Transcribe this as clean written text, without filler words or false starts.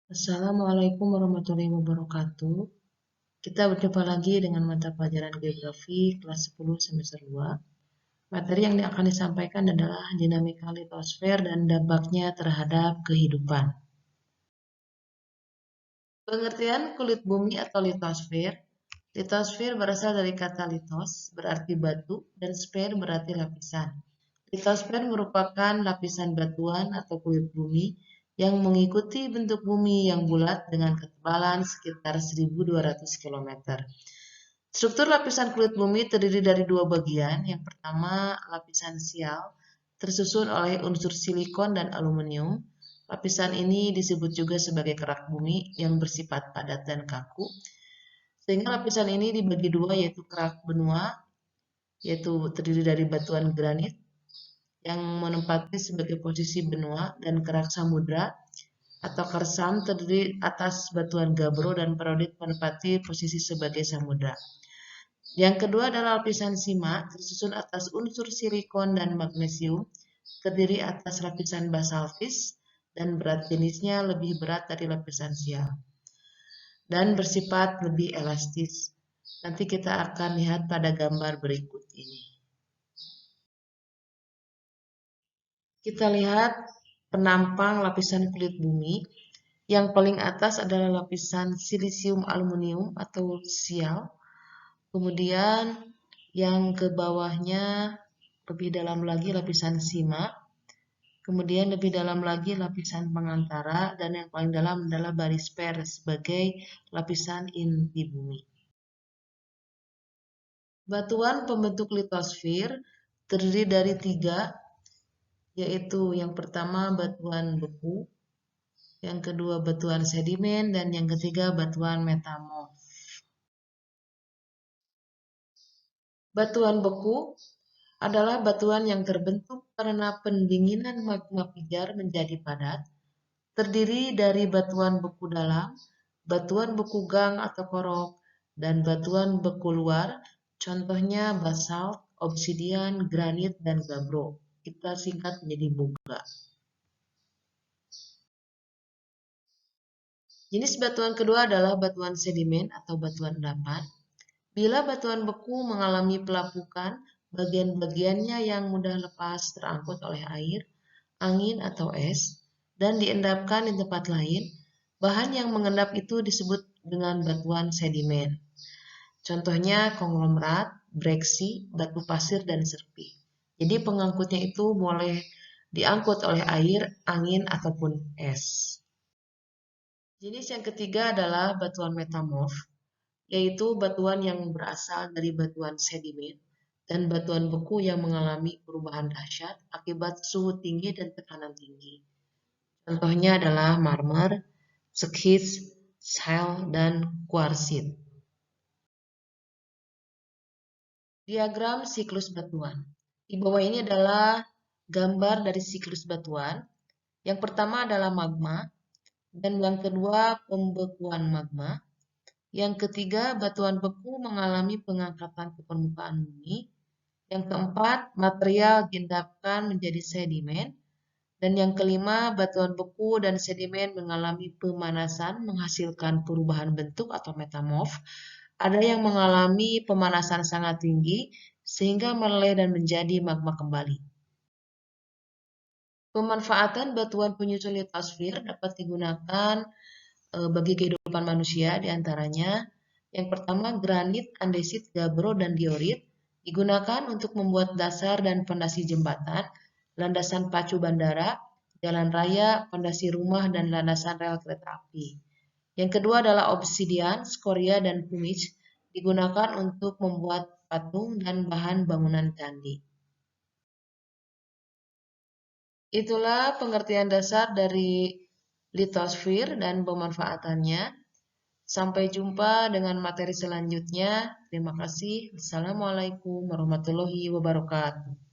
Assalamualaikum warahmatullahi wabarakatuh. Kita berjumpa lagi dengan mata pelajaran geografi kelas 10 semester 2. Materi yang akan disampaikan adalah dinamika litosfer dan dampaknya terhadap kehidupan. Pengertian kulit bumi atau litosfer. Litosfer berasal dari kata litos, berarti batu, dan sfer berarti lapisan. Litosfer merupakan lapisan batuan atau kulit bumi yang mengikuti bentuk bumi yang bulat dengan ketebalan sekitar 1.200 km. Struktur lapisan kulit bumi terdiri dari dua bagian. Yang pertama, lapisan sial, tersusun oleh unsur silikon dan aluminium. Lapisan ini disebut juga sebagai kerak bumi yang bersifat padat dan kaku. Sehingga lapisan ini dibagi dua, yaitu kerak benua, yaitu terdiri dari batuan granit yang menempati sebagai posisi benua, dan kerak samudra atau karsam terdiri atas batuan gabbro dan perodit menempati posisi sebagai samudra. Yang kedua adalah lapisan sima, tersusun atas unsur silikon dan magnesium, terdiri atas lapisan basaltis dan berat jenisnya lebih berat dari lapisan sial dan bersifat lebih elastis. Nanti kita akan lihat pada gambar berikut ini. Kita lihat penampang lapisan kulit bumi. Yang paling atas adalah lapisan silisium aluminium atau sial. Kemudian yang ke bawahnya lebih dalam lagi lapisan sima. Kemudian lebih dalam lagi lapisan pengantara, dan yang paling dalam adalah barisfer sebagai lapisan inti bumi. Batuan pembentuk litosfer terdiri dari tiga, yaitu yang pertama batuan beku, yang kedua batuan sedimen, dan yang ketiga batuan metamorf. Batuan beku adalah batuan yang terbentuk karena pendinginan magma pijar menjadi padat, terdiri dari batuan beku dalam, batuan beku gang atau korok, dan batuan beku luar, contohnya basalt, obsidian, granit, dan gabbro. Kita singkat menjadi boga. Jenis batuan kedua adalah batuan sedimen atau batuan endapan. Bila batuan beku mengalami pelapukan, bagian-bagiannya yang mudah lepas terangkut oleh air, angin, atau es, dan diendapkan di tempat lain, bahan yang mengendap itu disebut dengan batuan sedimen. Contohnya konglomerat, breksi, batu pasir, dan serpih. Jadi pengangkutnya itu boleh diangkut oleh air, angin, ataupun es. Jenis yang ketiga adalah batuan metamorf, yaitu batuan yang berasal dari batuan sedimen dan batuan beku yang mengalami perubahan dahsyat akibat suhu tinggi dan tekanan tinggi. Contohnya adalah marmer, schist, shale, dan kuarsit. Diagram siklus batuan. Di bawah ini adalah gambar dari siklus batuan. Yang pertama adalah magma, dan yang kedua pembekuan magma. Yang ketiga, batuan beku mengalami pengangkatan ke permukaan bumi. Yang keempat, material diendapkan menjadi sedimen. Dan yang kelima, batuan beku dan sedimen mengalami pemanasan menghasilkan perubahan bentuk atau metamorf. Ada yang mengalami pemanasan sangat tinggi sehingga meleleh dan menjadi magma kembali. Pemanfaatan batuan penyusun litosfer dapat digunakan bagi kehidupan manusia, diantaranya yang pertama granit, andesit, gabbro, dan diorit digunakan untuk membuat dasar dan fondasi jembatan, landasan pacu bandara, jalan raya, fondasi rumah, dan landasan rel kereta api. Yang kedua adalah obsidian, skoria, dan pumice digunakan untuk membuat patung dan bahan bangunan candi. Itulah pengertian dasar dari litosfer dan pemanfaatannya. Sampai jumpa dengan materi selanjutnya. Terima kasih. Assalamualaikum warahmatullahi wabarakatuh.